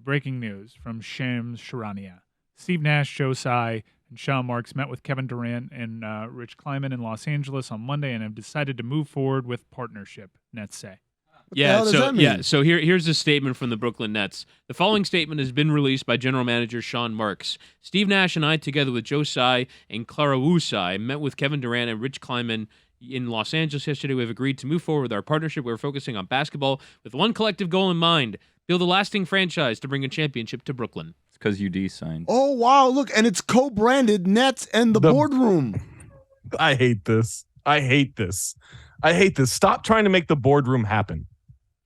breaking news from Shams Charania. Steve Nash, Joe Tsai, and Sean Marks met with Kevin Durant and Rich Kleiman in Los Angeles on Monday and have decided to move forward with partnership, Nets say. So here's a statement from the Brooklyn Nets. The following statement has been released by General Manager Sean Marks. Steve Nash and I, together with Joe Tsai and Clara Wu Tsai, met with Kevin Durant and Rich Kleiman in Los Angeles yesterday. We have agreed to move forward with our partnership. We're focusing on basketball with one collective goal in mind: build a lasting franchise to bring a championship to Brooklyn. It's because UD signed. Oh, wow. Look, and it's co-branded Nets and the boardroom. I hate this. Stop trying to make the boardroom happen.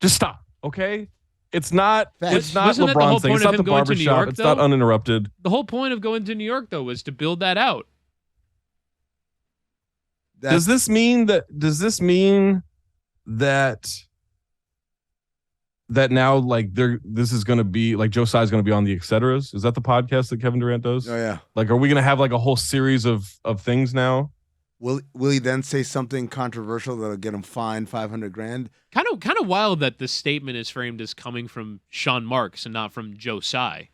Just stop, okay? It's not LeBron's thing. It's not the barbershop. It's not uninterrupted. The whole point of going to New York, though, was to build that out. Does this mean that now, like, this is going to be like Joe Tsai is going to be on the et ceteras? Is that the podcast that Kevin Durant does? Oh yeah. Like, are we going to have like a whole series of things now? Will he then say something controversial that'll get him fined $500,000? Kind of wild that the statement is framed as coming from Sean Marks and not from Joe Tsai.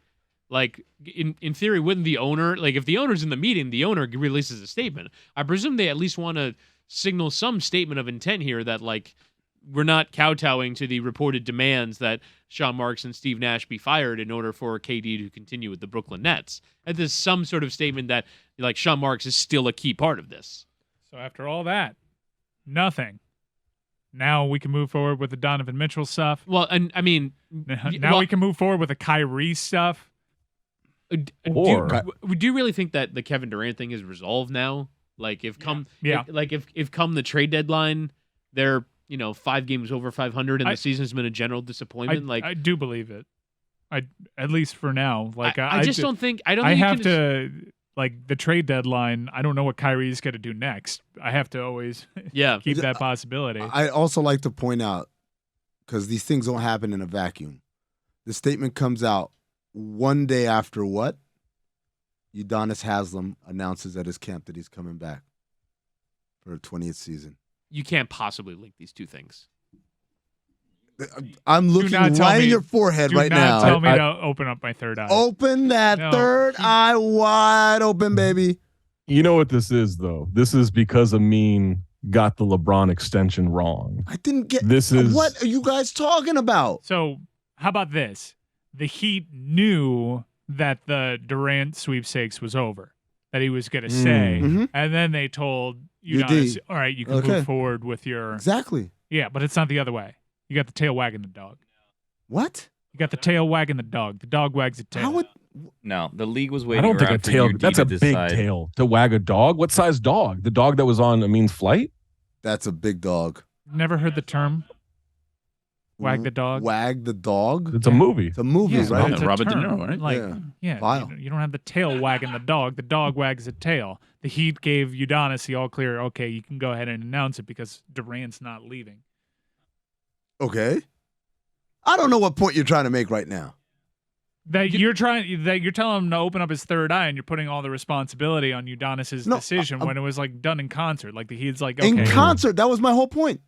Like, in theory, wouldn't the owner, like, if the owner's in the meeting, the owner releases a statement. I presume they at least want to signal some statement of intent here that, like, we're not kowtowing to the reported demands that Sean Marks and Steve Nash be fired in order for KD to continue with the Brooklyn Nets. And there's some sort of statement that, like, Sean Marks is still a key part of this. So after all that, nothing. Now we can move forward with the Donovan Mitchell stuff. Well, and I mean, we can move forward with the Kyrie stuff. Do you really think that the Kevin Durant thing is resolved now? Like, if come the trade deadline, they're 5 games over 500 and the season's been a general disappointment. I do believe it. At least for now. Like, I don't think like, the trade deadline, I don't know what Kyrie's going to do next. I have to always keep that possibility. I also like to point out, because these things don't happen in a vacuum. The statement comes out one day after what? Udonis Haslem announces at his camp that he's coming back for a 20th season. You can't possibly link these two things. I'm looking right in your forehead right now. Do not tell me to open up my third eye. Open that third eye wide open, baby. You know what this is, though? This is because Amin got the LeBron extension wrong. I didn't get this. What are you guys talking about? So how about this? The Heat knew that the Durant sweepstakes was over, that he was going to stay, and then they told Udonis, all right, you can move forward with your... Exactly. Yeah, but it's not the other way. You got the tail wagging the dog. What? You got the tail wagging the dog. The dog wags its tail. No, the league was waiting. I don't think a tail. That's a big tail to wag a dog. What size dog? The dog that was on Amin's flight? That's a big dog. Never heard the term? Wag the dog. Wag the dog. It's a movie. It's a movie, right? It's Robert De Niro, right? Like, you don't have the tail wagging the dog. The dog wags the tail. The Heat gave Udonis the all clear. Okay, you can go ahead and announce it because Durant's not leaving. Okay. I don't know what point you're trying to make right now. That you're telling him to open up his third eye, and you're putting all the responsibility on Udonis's decision when it was like done in concert. Like the Heat's like, okay. In concert, that was my whole point.